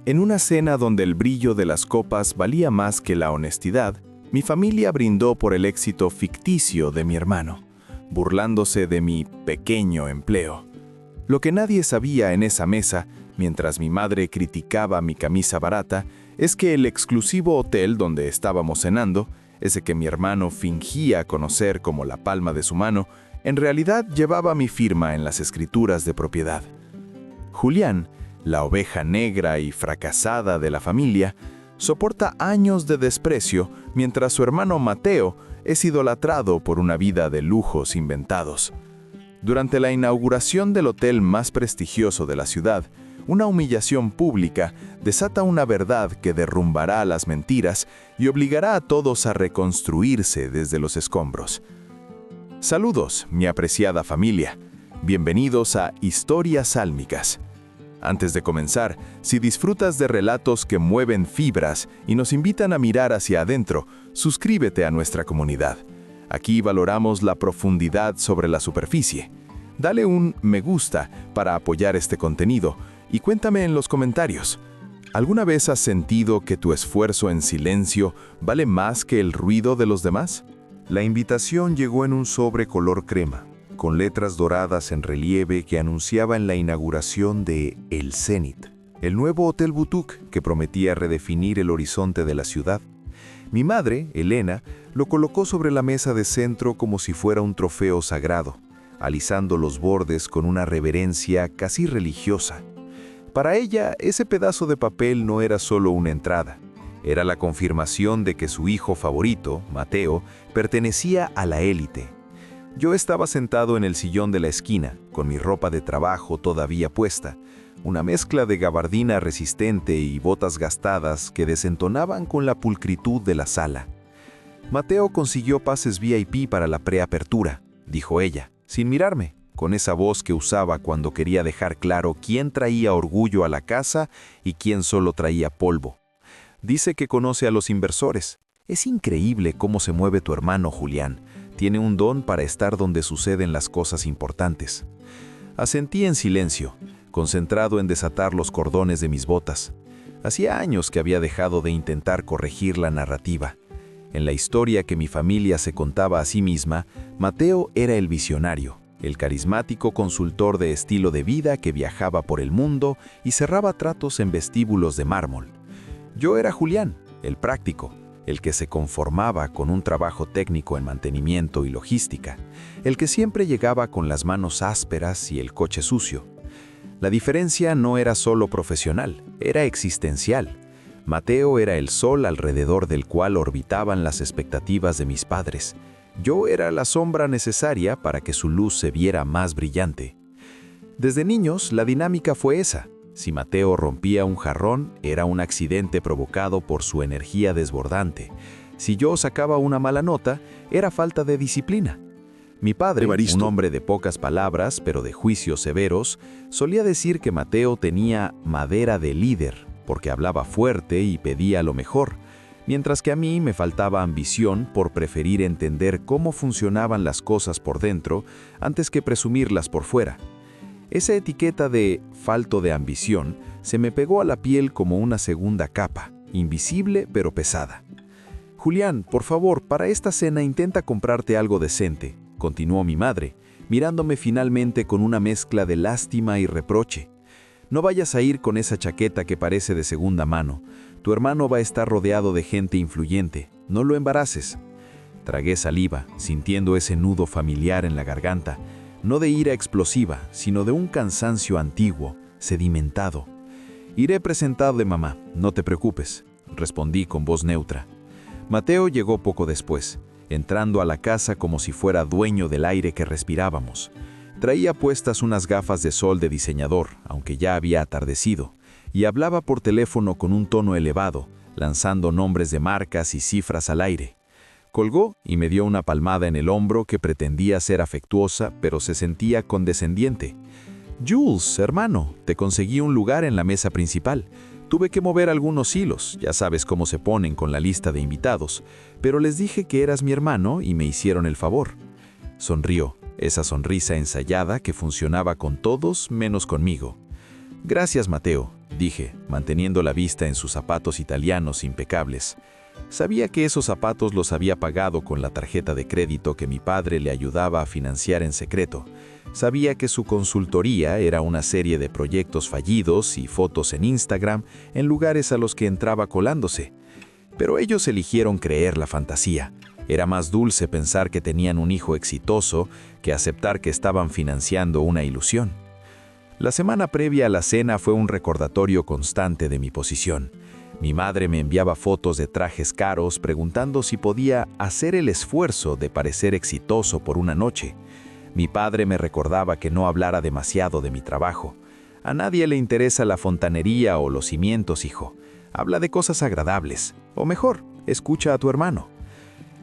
En una cena donde el brillo de las copas valía más que la honestidad, mi familia brindó por el éxito ficticio de mi hermano, burlándose de mi pequeño empleo. Lo que nadie sabía en esa mesa, mientras mi madre criticaba mi camisa barata, es que el exclusivo hotel donde estábamos cenando, ese que mi hermano fingía conocer como la palma de su mano, en realidad llevaba mi firma en las escrituras de propiedad. Julián, la oveja negra y fracasada de la familia, soporta años de desprecio, mientras su hermano Mateo es idolatrado por una vida de lujos inventados. Durante la inauguración del hotel más prestigioso de la ciudad, una humillación pública desata una verdad que derrumbará las mentiras y obligará a todos a reconstruirse desde los escombros. Saludos, mi apreciada familia. Bienvenidos a Historias Sálmicas. Antes de comenzar, si disfrutas de relatos que mueven fibras y nos invitan a mirar hacia adentro, suscríbete a nuestra comunidad. Aquí valoramos la profundidad sobre la superficie. Dale un me gusta para apoyar este contenido y cuéntame en los comentarios. ¿Alguna vez has sentido que tu esfuerzo en silencio vale más que el ruido de los demás? La invitación llegó en un sobre color crema, con letras doradas en relieve que anunciaban la inauguración de El Zenit, el nuevo hotel boutique que prometía redefinir el horizonte de la ciudad. Mi madre, Elena, lo colocó sobre la mesa de centro como si fuera un trofeo sagrado, alisando los bordes con una reverencia casi religiosa. Para ella, ese pedazo de papel no era solo una entrada, era la confirmación de que su hijo favorito, Mateo, pertenecía a la élite. Yo estaba sentado en el sillón de la esquina, con mi ropa de trabajo todavía puesta, una mezcla de gabardina resistente y botas gastadas que desentonaban con la pulcritud de la sala. Mateo consiguió pases VIP para la preapertura, dijo ella, sin mirarme, con esa voz que usaba cuando quería dejar claro quién traía orgullo a la casa y quién solo traía polvo. Dice que conoce a los inversores. Es increíble cómo se mueve tu hermano, Julián. Tiene un don para estar donde suceden las cosas importantes. Asentí en silencio, concentrado en desatar los cordones de mis botas. Hacía años que había dejado de intentar corregir la narrativa. En la historia que mi familia se contaba a sí misma, Mateo era el visionario, el carismático consultor de estilo de vida que viajaba por el mundo y cerraba tratos en vestíbulos de mármol. Yo era Julián, el práctico, el que se conformaba con un trabajo técnico en mantenimiento y logística, el que siempre llegaba con las manos ásperas y el coche sucio. La diferencia no era solo profesional, era existencial. Mateo era el sol alrededor del cual orbitaban las expectativas de mis padres. Yo era la sombra necesaria para que su luz se viera más brillante. Desde niños, la dinámica fue esa. Si Mateo rompía un jarrón, era un accidente provocado por su energía desbordante. Si yo sacaba una mala nota, era falta de disciplina. Mi padre, un hombre de pocas palabras, pero de juicios severos, solía decir que Mateo tenía madera de líder, porque hablaba fuerte y pedía lo mejor, mientras que a mí me faltaba ambición por preferir entender cómo funcionaban las cosas por dentro antes que presumirlas por fuera. Esa etiqueta de falto de ambición se me pegó a la piel como una segunda capa, invisible pero pesada. Julián, por favor, para esta cena intenta comprarte algo decente, continuó mi madre, mirándome finalmente con una mezcla de lástima y reproche. No vayas a ir con esa chaqueta que parece de segunda mano. Tu hermano va a estar rodeado de gente influyente. No lo embaraces. Tragué saliva, sintiendo ese nudo familiar en la garganta. No de ira explosiva, sino de un cansancio antiguo, sedimentado. Iré presentado de mamá, no te preocupes, respondí con voz neutra. Mateo llegó poco después, entrando a la casa como si fuera dueño del aire que respirábamos. Traía puestas unas gafas de sol de diseñador, aunque ya había atardecido, y hablaba por teléfono con un tono elevado, lanzando nombres de marcas y cifras al aire. Colgó y me dio una palmada en el hombro que pretendía ser afectuosa, pero se sentía condescendiente. «Jules, hermano, te conseguí un lugar en la mesa principal. Tuve que mover algunos hilos, ya sabes cómo se ponen con la lista de invitados, pero les dije que eras mi hermano y me hicieron el favor». Sonrió, esa sonrisa ensayada que funcionaba con todos menos conmigo. «Gracias, Mateo», dije, manteniendo la vista en sus zapatos italianos impecables. Sabía que esos zapatos los había pagado con la tarjeta de crédito que mi padre le ayudaba a financiar en secreto. Sabía que su consultoría era una serie de proyectos fallidos y fotos en Instagram en lugares a los que entraba colándose. Pero ellos eligieron creer la fantasía. Era más dulce pensar que tenían un hijo exitoso que aceptar que estaban financiando una ilusión. La semana previa a la cena fue un recordatorio constante de mi posición. Mi madre me enviaba fotos de trajes caros preguntando si podía hacer el esfuerzo de parecer exitoso por una noche. Mi padre me recordaba que no hablara demasiado de mi trabajo. A nadie le interesa la fontanería o los cimientos, hijo. Habla de cosas agradables. O mejor, escucha a tu hermano.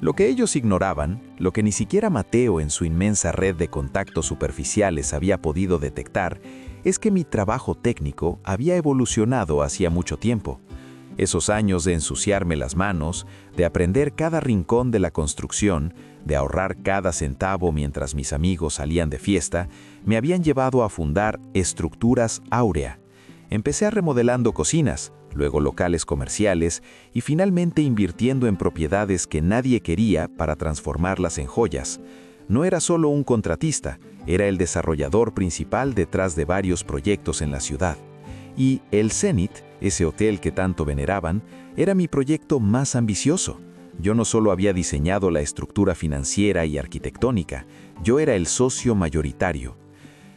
Lo que ellos ignoraban, lo que ni siquiera Mateo en su inmensa red de contactos superficiales había podido detectar, es que mi trabajo técnico había evolucionado hacía mucho tiempo. Esos años de ensuciarme las manos, de aprender cada rincón de la construcción, de ahorrar cada centavo mientras mis amigos salían de fiesta, me habían llevado a fundar Estructuras Áurea. Empecé remodelando cocinas, luego locales comerciales y finalmente invirtiendo en propiedades que nadie quería para transformarlas en joyas. No era solo un contratista, era el desarrollador principal detrás de varios proyectos en la ciudad. Y el Zenith, ese hotel que tanto veneraban, era mi proyecto más ambicioso. Yo no solo había diseñado la estructura financiera y arquitectónica, yo era el socio mayoritario.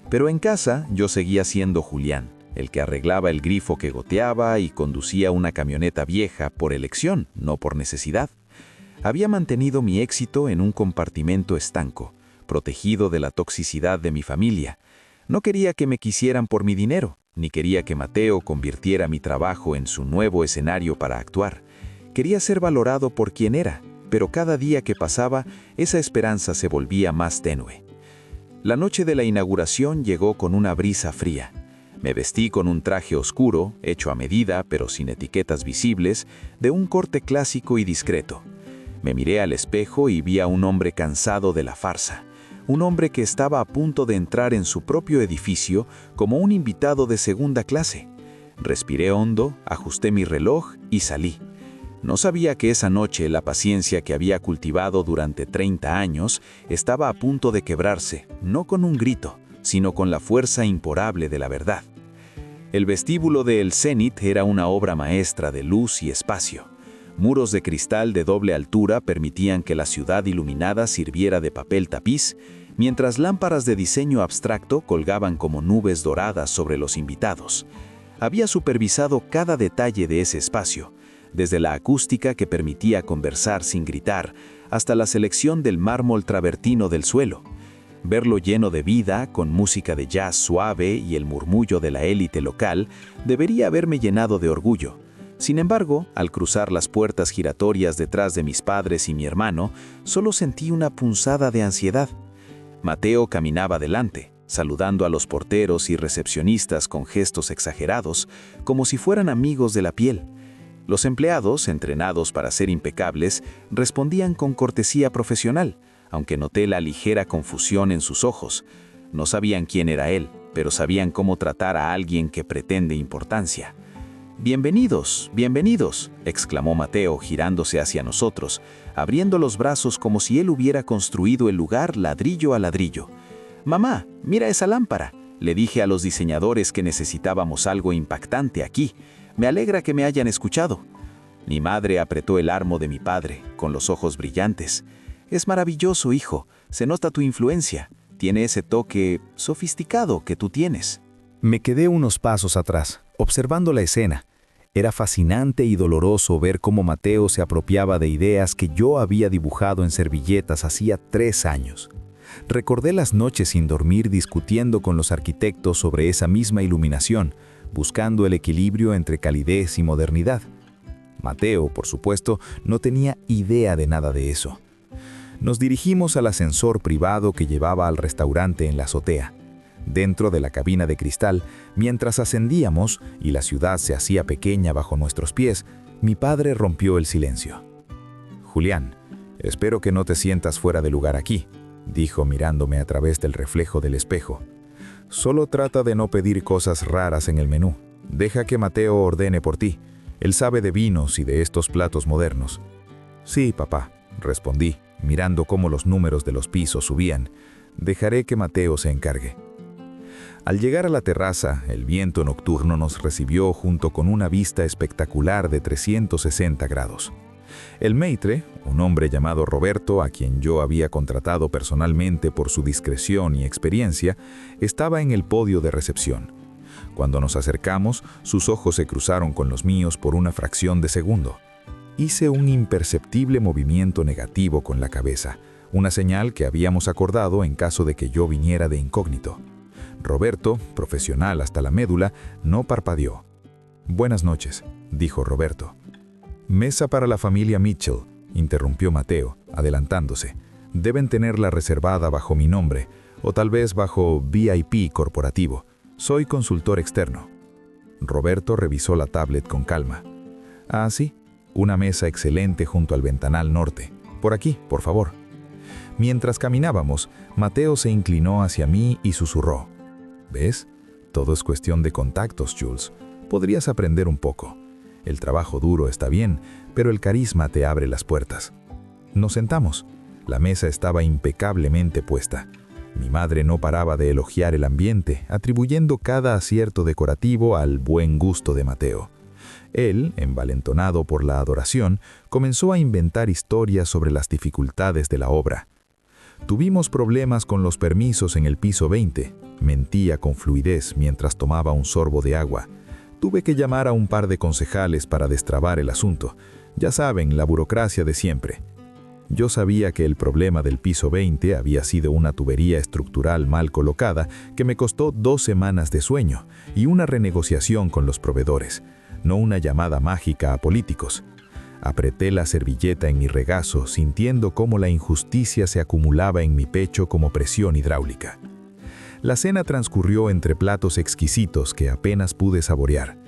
Pero en casa yo seguía siendo Julián, el que arreglaba el grifo que goteaba y conducía una camioneta vieja por elección, no por necesidad. Había mantenido mi éxito en un compartimento estanco, protegido de la toxicidad de mi familia. No quería que me quisieran por mi dinero, ni quería que Mateo convirtiera mi trabajo en su nuevo escenario para actuar. Quería ser valorado por quien era, pero cada día que pasaba, esa esperanza se volvía más tenue. La noche de la inauguración llegó con una brisa fría. Me vestí con un traje oscuro, hecho a medida, pero sin etiquetas visibles, de un corte clásico y discreto. Me miré al espejo y vi a un hombre cansado de la farsa. Un hombre que estaba a punto de entrar en su propio edificio como un invitado de segunda clase. Respiré hondo, ajusté mi reloj y salí. No sabía que esa noche la paciencia que había cultivado durante 30 años estaba a punto de quebrarse, no con un grito, sino con la fuerza imparable de la verdad. El vestíbulo de El Zenith era una obra maestra de luz y espacio. Muros de cristal de doble altura permitían que la ciudad iluminada sirviera de papel tapiz, mientras lámparas de diseño abstracto colgaban como nubes doradas sobre los invitados. Había supervisado cada detalle de ese espacio, desde la acústica que permitía conversar sin gritar, hasta la selección del mármol travertino del suelo. Verlo lleno de vida, con música de jazz suave y el murmullo de la élite local, debería haberme llenado de orgullo. Sin embargo, al cruzar las puertas giratorias detrás de mis padres y mi hermano, solo sentí una punzada de ansiedad. Mateo caminaba delante, saludando a los porteros y recepcionistas con gestos exagerados, como si fueran amigos de la piel. Los empleados, entrenados para ser impecables, respondían con cortesía profesional, aunque noté la ligera confusión en sus ojos. No sabían quién era él, pero sabían cómo tratar a alguien que pretende importancia. «Bienvenidos, bienvenidos», exclamó Mateo girándose hacia nosotros, abriendo los brazos como si él hubiera construido el lugar ladrillo a ladrillo. «Mamá, mira esa lámpara», le dije a los diseñadores que necesitábamos algo impactante aquí. «Me alegra que me hayan escuchado». Mi madre apretó el armo de mi padre, con los ojos brillantes. «Es maravilloso, hijo, se nota tu influencia, tiene ese toque sofisticado que tú tienes». Me quedé unos pasos atrás, observando la escena. Era fascinante y doloroso ver cómo Mateo se apropiaba de ideas que yo había dibujado en servilletas hacía 3 años. Recordé las noches sin dormir discutiendo con los arquitectos sobre esa misma iluminación, buscando el equilibrio entre calidez y modernidad. Mateo, por supuesto, no tenía idea de nada de eso. Nos dirigimos al ascensor privado que llevaba al restaurante en la azotea. Dentro de la cabina de cristal, mientras ascendíamos y la ciudad se hacía pequeña bajo nuestros pies, mi padre rompió el silencio. «Julián, espero que no te sientas fuera de lugar aquí», dijo mirándome a través del reflejo del espejo. «Solo trata de no pedir cosas raras en el menú. Deja que Mateo ordene por ti. Él sabe de vinos y de estos platos modernos. Sí, papá, respondí, mirando cómo los números de los pisos subían. Dejaré que Mateo se encargue. Al llegar a la terraza, el viento nocturno nos recibió junto con una vista espectacular de 360 grados. El maitre, un hombre llamado Roberto, a quien yo había contratado personalmente por su discreción y experiencia, estaba en el podio de recepción. Cuando nos acercamos, sus ojos se cruzaron con los míos por una fracción de segundo. Hice un imperceptible movimiento negativo con la cabeza, una señal que habíamos acordado en caso de que yo viniera de incógnito. Roberto, profesional hasta la médula, no parpadeó. «Buenas noches», dijo Roberto. «Mesa para la familia Mitchell», interrumpió Mateo, adelantándose. «Deben tenerla reservada bajo mi nombre, o tal vez bajo VIP corporativo. Soy consultor externo». Roberto revisó la tablet con calma. «Ah, sí, una mesa excelente junto al ventanal norte. Por aquí, por favor». Mientras caminábamos, Mateo se inclinó hacia mí y susurró. «¿Ves? Todo es cuestión de contactos, Jules. Podrías aprender un poco. El trabajo duro está bien, pero el carisma te abre las puertas». Nos sentamos. La mesa estaba impecablemente puesta. Mi madre no paraba de elogiar el ambiente, atribuyendo cada acierto decorativo al buen gusto de Mateo. Él, envalentonado por la adoración, comenzó a inventar historias sobre las dificultades de la obra. «Tuvimos problemas con los permisos en el piso 20», mentía con fluidez mientras tomaba un sorbo de agua. «Tuve que llamar a un par de concejales para destrabar el asunto. Ya saben, la burocracia de siempre». Yo sabía que el problema del piso 20 había sido una tubería estructural mal colocada que me costó 2 semanas de sueño y una renegociación con los proveedores, no una llamada mágica a políticos. Apreté la servilleta en mi regazo, sintiendo cómo la injusticia se acumulaba en mi pecho como presión hidráulica. La cena transcurrió entre platos exquisitos que apenas pude saborear.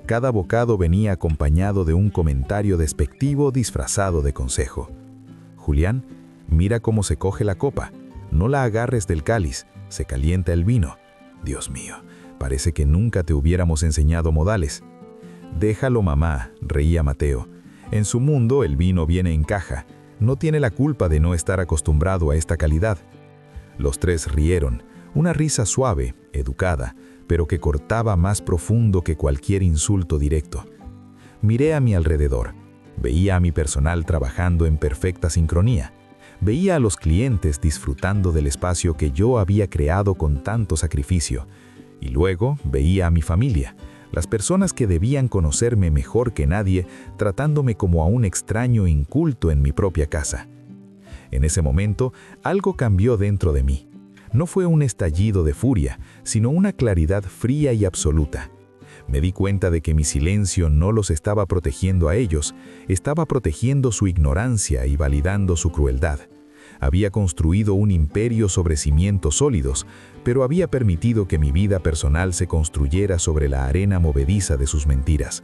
Cada bocado venía acompañado de un comentario despectivo disfrazado de consejo. «Julián, mira cómo se coge la copa. No la agarres del cáliz, se calienta el vino. Dios mío, parece que nunca te hubiéramos enseñado modales». «Déjalo, mamá», reía Mateo. «En su mundo el vino viene en caja. No tiene la culpa de no estar acostumbrado a esta calidad». Los tres rieron, una risa suave, educada, pero que cortaba más profundo que cualquier insulto directo. Miré a mi alrededor. Veía a mi personal trabajando en perfecta sincronía. Veía a los clientes disfrutando del espacio que yo había creado con tanto sacrificio. Y luego veía a mi familia, las personas que debían conocerme mejor que nadie, tratándome como a un extraño inculto en mi propia casa. En ese momento, algo cambió dentro de mí. No fue un estallido de furia, sino una claridad fría y absoluta. Me di cuenta de que mi silencio no los estaba protegiendo a ellos, estaba protegiendo su ignorancia y validando su crueldad. Había construido un imperio sobre cimientos sólidos, pero había permitido que mi vida personal se construyera sobre la arena movediza de sus mentiras.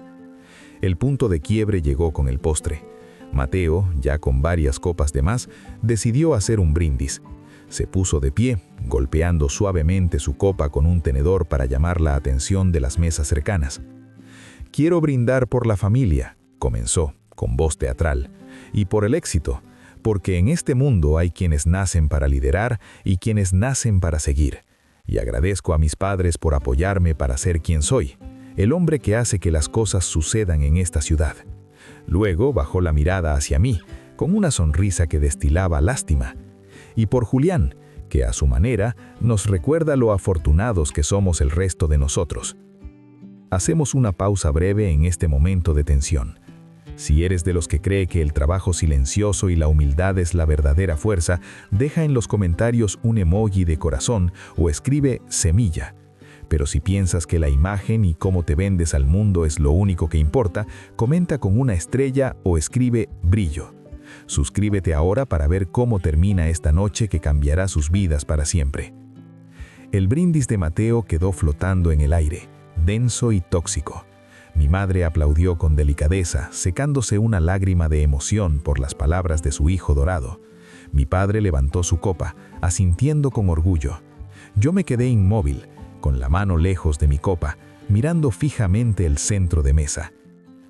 El punto de quiebre llegó con el postre. Mateo, ya con varias copas de más, decidió hacer un brindis. Se puso de pie, golpeando suavemente su copa con un tenedor para llamar la atención de las mesas cercanas. «Quiero brindar por la familia», comenzó, con voz teatral, «y por el éxito, porque en este mundo hay quienes nacen para liderar y quienes nacen para seguir. Y agradezco a mis padres por apoyarme para ser quien soy, el hombre que hace que las cosas sucedan en esta ciudad». Luego bajó la mirada hacia mí, con una sonrisa que destilaba lástima. «Y por Julián, que a su manera nos recuerda lo afortunados que somos el resto de nosotros». Hacemos una pausa breve en este momento de tensión. Si eres de los que cree que el trabajo silencioso y la humildad es la verdadera fuerza, deja en los comentarios un emoji de corazón o escribe semilla. Pero si piensas que la imagen y cómo te vendes al mundo es lo único que importa, comenta con una estrella o escribe brillo. Suscríbete ahora para ver cómo termina esta noche que cambiará sus vidas para siempre. El brindis de Mateo quedó flotando en el aire, denso y tóxico. Mi madre aplaudió con delicadeza, secándose una lágrima de emoción por las palabras de su hijo dorado. Mi padre levantó su copa, asintiendo con orgullo. Yo me quedé inmóvil, con la mano lejos de mi copa, mirando fijamente el centro de mesa.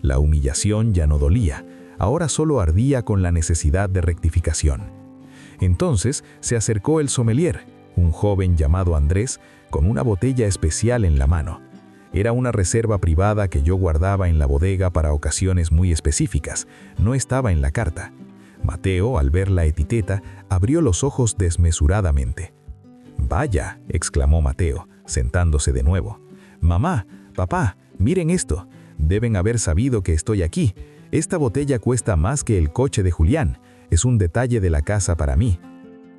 La humillación ya no dolía, ahora solo ardía con la necesidad de rectificación. Entonces se acercó el sommelier, un joven llamado Andrés, con una botella especial en la mano. Era una reserva privada que yo guardaba en la bodega para ocasiones muy específicas, no estaba en la carta. Mateo, al ver la etiqueta, abrió los ojos desmesuradamente. «Vaya», exclamó Mateo, sentándose de nuevo. «Mamá, papá, miren esto. Deben haber sabido que estoy aquí. Esta botella cuesta más que el coche de Julián. Es un detalle de la casa para mí».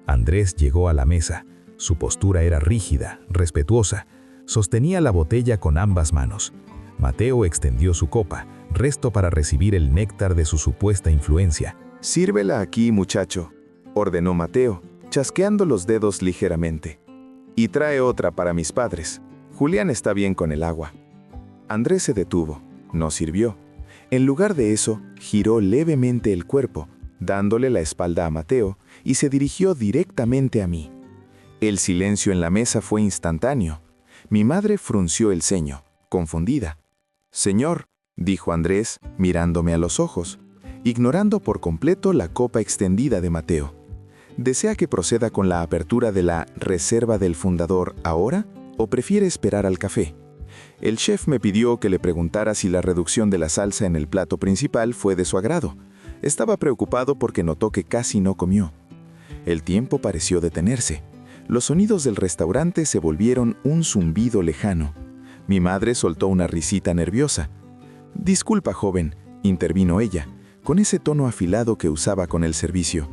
Andrés llegó a la mesa. Su postura era rígida, respetuosa. Sostenía la botella con ambas manos. Mateo extendió su copa, resto para recibir el néctar de su supuesta influencia. «Sírvela aquí, muchacho», ordenó Mateo, chasqueando los dedos ligeramente. «Y trae otra para mis padres. Julián está bien con el agua». Andrés se detuvo, no sirvió. En lugar de eso, giró levemente el cuerpo, dándole la espalda a Mateo, y se dirigió directamente a mí. El silencio en la mesa fue instantáneo. Mi madre frunció el ceño, confundida. «Señor», dijo Andrés, mirándome a los ojos, ignorando por completo la copa extendida de Mateo. ¿Desea que proceda con la apertura de la reserva del fundador ahora o prefiere esperar al café? El chef me pidió que le preguntara si la reducción de la salsa en el plato principal fue de su agrado. Estaba preocupado porque notó que casi no comió. El tiempo pareció detenerse. Los sonidos del restaurante se volvieron un zumbido lejano. Mi madre soltó una risita nerviosa. «Disculpa, joven», intervino ella, con ese tono afilado que usaba con el servicio.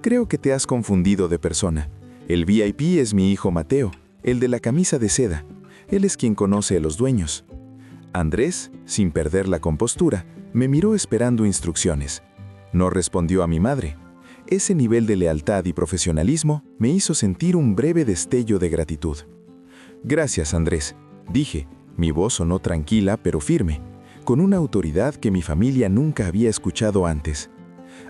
«Creo que te has confundido de persona. El VIP es mi hijo Mateo, el de la camisa de seda. Él es quien conoce a los dueños». Andrés, sin perder la compostura, me miró esperando instrucciones. No respondió a mi madre. Ese nivel de lealtad y profesionalismo me hizo sentir un breve destello de gratitud. «Gracias, Andrés», dije. Mi voz sonó tranquila pero firme, con una autoridad que mi familia nunca había escuchado antes.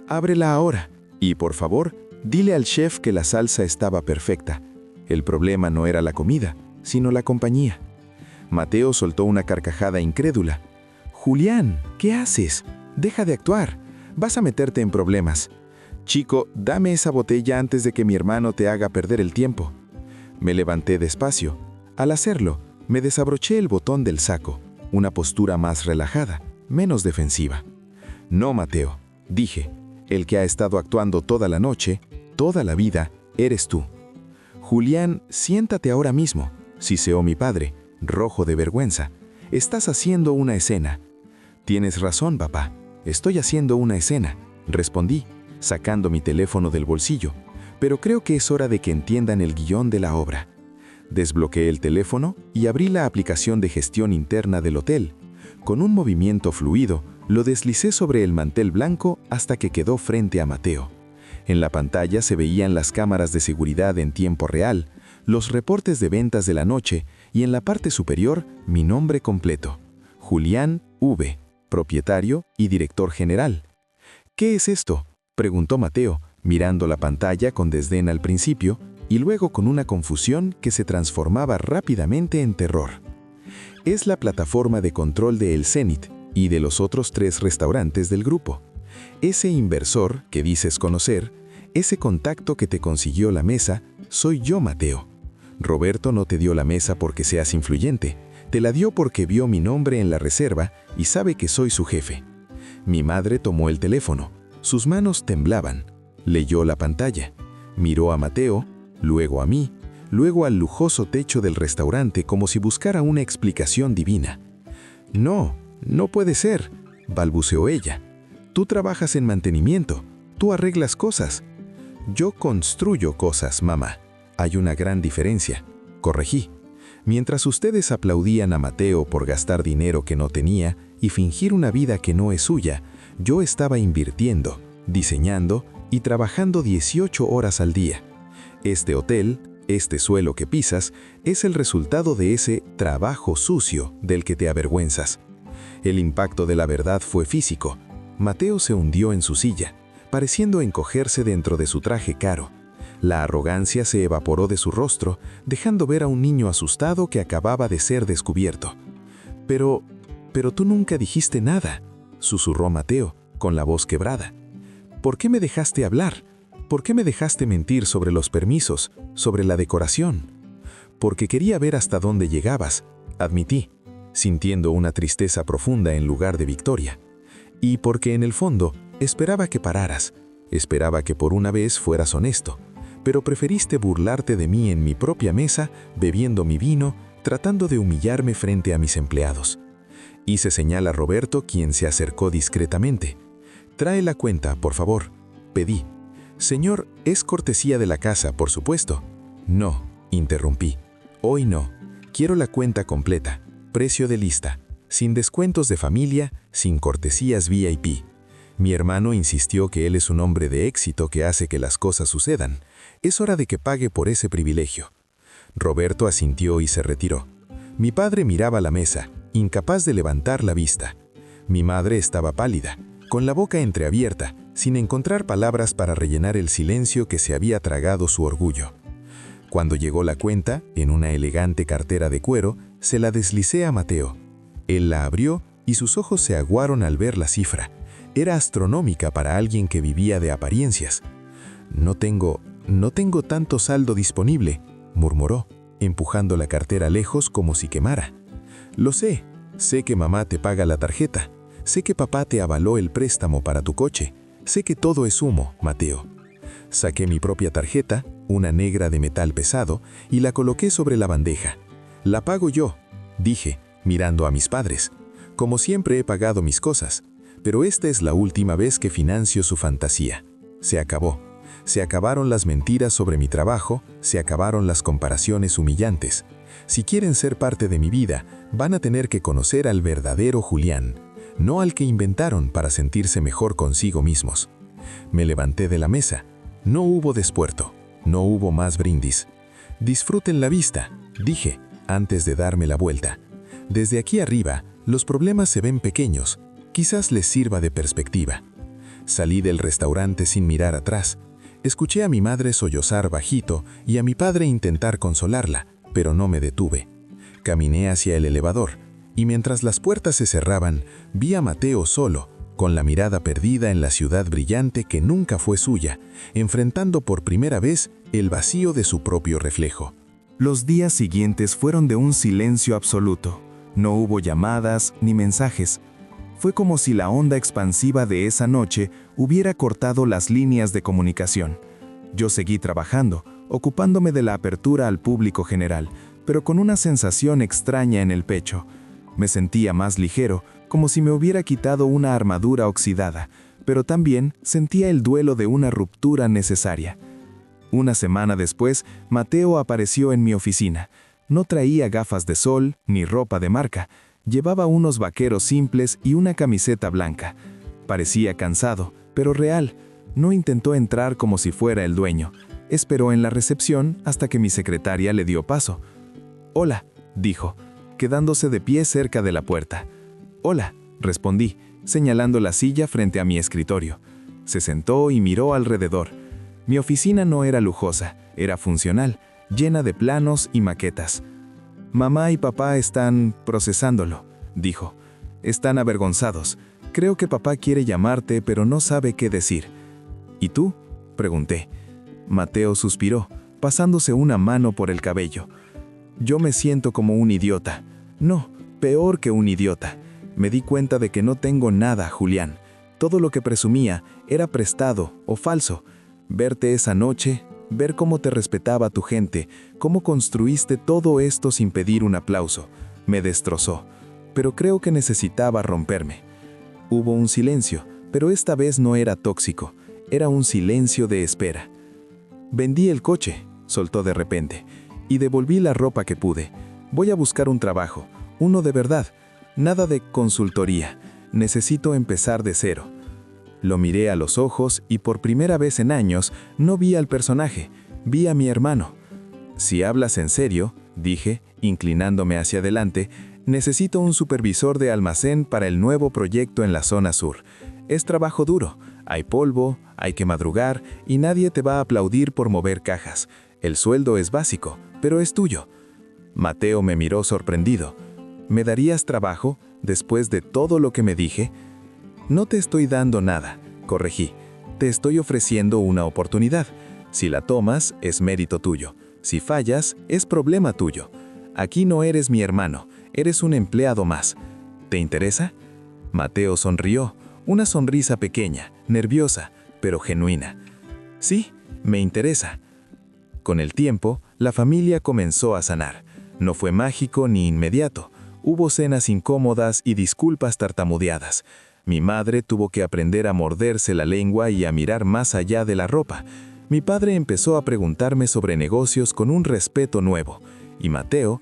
«Ábrela ahora y, por favor, dile al chef que la salsa estaba perfecta. El problema no era la comida, sino la compañía». Mateo soltó una carcajada incrédula. «Julián, ¿qué haces? Deja de actuar. Vas a meterte en problemas. Chico, dame esa botella antes de que mi hermano te haga perder el tiempo». Me levanté despacio. Al hacerlo, me desabroché el botón del saco, una postura más relajada, menos defensiva. «No, Mateo», dije, «el que ha estado actuando toda la noche, toda la vida, eres tú». «Julián, siéntate ahora mismo», siseó mi padre, rojo de vergüenza. «Estás haciendo una escena». «Tienes razón, papá. Estoy haciendo una escena», respondí, sacando mi teléfono del bolsillo. «Pero creo que es hora de que entiendan el guión de la obra». Desbloqueé el teléfono y abrí la aplicación de gestión interna del hotel. Con un movimiento fluido, lo deslicé sobre el mantel blanco hasta que quedó frente a Mateo. En la pantalla se veían las cámaras de seguridad en tiempo real, los reportes de ventas de la noche y en la parte superior mi nombre completo: Julián V., propietario y director general. «¿Qué es esto?», preguntó Mateo, mirando la pantalla con desdén al principio y luego con una confusión que se transformaba rápidamente en terror. «Es la plataforma de control de El Zenit y de los otros 3 restaurantes del grupo. Ese inversor que dices conocer, ese contacto que te consiguió la mesa, soy yo, Mateo. Roberto no te dio la mesa porque seas influyente, te la dio porque vio mi nombre en la reserva y sabe que soy su jefe». Mi madre tomó el teléfono. Sus manos temblaban. Leyó la pantalla. Miró a Mateo, luego a mí, luego al lujoso techo del restaurante como si buscara una explicación divina. «No, no puede ser», balbuceó ella. «Tú trabajas en mantenimiento, tú arreglas cosas». «Yo construyo cosas, mamá. Hay una gran diferencia», corregí. Mientras ustedes aplaudían a Mateo por gastar dinero que no tenía y fingir una vida que no es suya, yo estaba invirtiendo, diseñando y trabajando 18 horas al día. Este hotel, este suelo que pisas, es el resultado de ese trabajo sucio del que te avergüenzas. El impacto de la verdad fue físico. Mateo se hundió en su silla, pareciendo encogerse dentro de su traje caro. La arrogancia se evaporó de su rostro, dejando ver a un niño asustado que acababa de ser descubierto. Pero tú nunca dijiste nada, susurró Mateo, con la voz quebrada. ¿Por qué me dejaste hablar? ¿Por qué me dejaste mentir sobre los permisos, sobre la decoración? Porque quería ver hasta dónde llegabas, admití, sintiendo una tristeza profunda en lugar de victoria. Y porque en el fondo esperaba que pararas, esperaba que por una vez fueras honesto, pero preferiste burlarte de mí en mi propia mesa, bebiendo mi vino, tratando de humillarme frente a mis empleados. Hice señal a Roberto, quien se acercó discretamente. «Trae la cuenta, por favor», pedí. «Señor, es cortesía de la casa, por supuesto». «No», interrumpí. «Hoy no. Quiero la cuenta completa, precio de lista, sin descuentos de familia, sin cortesías VIP». Mi hermano insistió que él es un hombre de éxito que hace que las cosas sucedan. Es hora de que pague por ese privilegio. Roberto asintió y se retiró. Mi padre miraba la mesa, incapaz de levantar la vista. Mi madre estaba pálida, con la boca entreabierta, sin encontrar palabras para rellenar el silencio que se había tragado su orgullo. Cuando llegó la cuenta, en una elegante cartera de cuero, se la deslicé a Mateo. Él la abrió y sus ojos se aguaron al ver la cifra. Era astronómica para alguien que vivía de apariencias. No tengo tanto saldo disponible», murmuró, empujando la cartera lejos como si quemara. «Lo sé que mamá te paga la tarjeta, sé que papá te avaló el préstamo para tu coche, sé que todo es humo, Mateo». Saqué mi propia tarjeta, una negra de metal pesado, y la coloqué sobre la bandeja. «La pago yo», dije, mirando a mis padres. «Como siempre he pagado mis cosas, pero esta es la última vez que financio su fantasía. Se acabó. Se acabaron las mentiras sobre mi trabajo, se acabaron las comparaciones humillantes. Si quieren ser parte de mi vida, van a tener que conocer al verdadero Julián, no al que inventaron para sentirse mejor consigo mismos». Me levanté de la mesa. No hubo despuerto, no hubo más brindis. «Disfruten la vista», dije, antes de darme la vuelta. «Desde aquí arriba, los problemas se ven pequeños. Quizás les sirva de perspectiva». Salí del restaurante sin mirar atrás. Escuché a mi madre sollozar bajito y a mi padre intentar consolarla, pero no me detuve. Caminé hacia el elevador, y mientras las puertas se cerraban, vi a Mateo solo, con la mirada perdida en la ciudad brillante que nunca fue suya, enfrentando por primera vez el vacío de su propio reflejo. Los días siguientes fueron de un silencio absoluto. No hubo llamadas ni mensajes. Fue como si la onda expansiva de esa noche hubiera cortado las líneas de comunicación. Yo seguí trabajando, ocupándome de la apertura al público general, pero con una sensación extraña en el pecho. Me sentía más ligero, como si me hubiera quitado una armadura oxidada, pero también sentía el duelo de una ruptura necesaria. Una semana después, Mateo apareció en mi oficina. No traía gafas de sol ni ropa de marca. Llevaba unos vaqueros simples y una camiseta blanca. Parecía cansado, pero real. No intentó entrar como si fuera el dueño. Esperó en la recepción hasta que mi secretaria le dio paso. «Hola», dijo, quedándose de pie cerca de la puerta. «Hola», respondí, señalando la silla frente a mi escritorio. Se sentó y miró alrededor. Mi oficina no era lujosa, era funcional, llena de planos y maquetas. «Mamá y papá están procesándolo», dijo. «Están avergonzados. Creo que papá quiere llamarte, pero no sabe qué decir». «¿Y tú?», pregunté. Mateo suspiró, pasándose una mano por el cabello. «Yo me siento como un idiota. No, peor que un idiota. Me di cuenta de que no tengo nada, Julián. Todo lo que presumía era prestado o falso. Verte esa noche, ver cómo te respetaba tu gente, cómo construiste todo esto sin pedir un aplauso, me destrozó. Pero creo que necesitaba romperme». Hubo un silencio, pero esta vez no era tóxico. Era un silencio de espera. «Vendí el coche», soltó de repente, «y devolví la ropa que pude. Voy a buscar un trabajo, uno de verdad. Nada de consultoría. Necesito empezar de cero». Lo miré a los ojos y por primera vez en años no vi al personaje, vi a mi hermano. «Si hablas en serio», dije, inclinándome hacia adelante, «necesito un supervisor de almacén para el nuevo proyecto en la zona sur. Es trabajo duro, hay polvo, hay que madrugar y nadie te va a aplaudir por mover cajas. El sueldo es básico, pero es tuyo». Mateo me miró sorprendido. ¿Me darías trabajo después de todo lo que me dije? No te estoy dando nada, corregí. Te estoy ofreciendo una oportunidad. Si la tomas, es mérito tuyo. Si fallas, es problema tuyo. Aquí no eres mi hermano, eres un empleado más. ¿Te interesa? Mateo sonrió, una sonrisa pequeña, nerviosa, pero genuina. Sí, me interesa. Con el tiempo, la familia comenzó a sanar. No fue mágico ni inmediato. Hubo cenas incómodas y disculpas tartamudeadas. Mi madre tuvo que aprender a morderse la lengua y a mirar más allá de la ropa. Mi padre empezó a preguntarme sobre negocios con un respeto nuevo. Y Mateo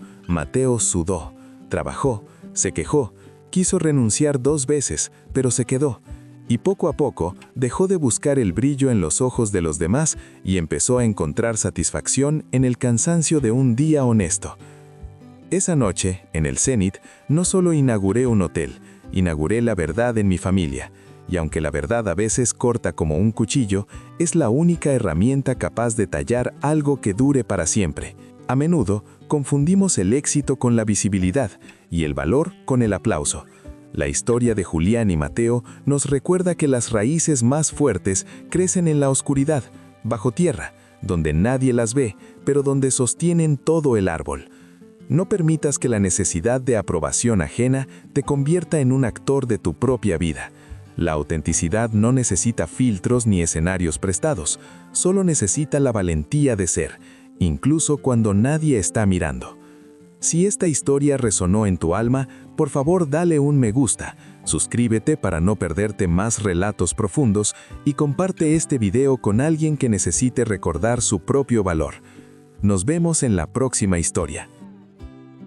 sudó, trabajó, se quejó, quiso renunciar 2 veces, pero se quedó. Y poco a poco dejó de buscar el brillo en los ojos de los demás y empezó a encontrar satisfacción en el cansancio de un día honesto. Esa noche, en el Zenit, no solo inauguré un hotel, inauguré la verdad en mi familia. Y aunque la verdad a veces corta como un cuchillo, es la única herramienta capaz de tallar algo que dure para siempre. A menudo, confundimos el éxito con la visibilidad y el valor con el aplauso. La historia de Julián y Mateo nos recuerda que las raíces más fuertes crecen en la oscuridad, bajo tierra, donde nadie las ve, pero donde sostienen todo el árbol. No permitas que la necesidad de aprobación ajena te convierta en un actor de tu propia vida. La autenticidad no necesita filtros ni escenarios prestados, solo necesita la valentía de ser, incluso cuando nadie está mirando. Si esta historia resonó en tu alma, por favor dale un me gusta, suscríbete para no perderte más relatos profundos y comparte este video con alguien que necesite recordar su propio valor. Nos vemos en la próxima historia.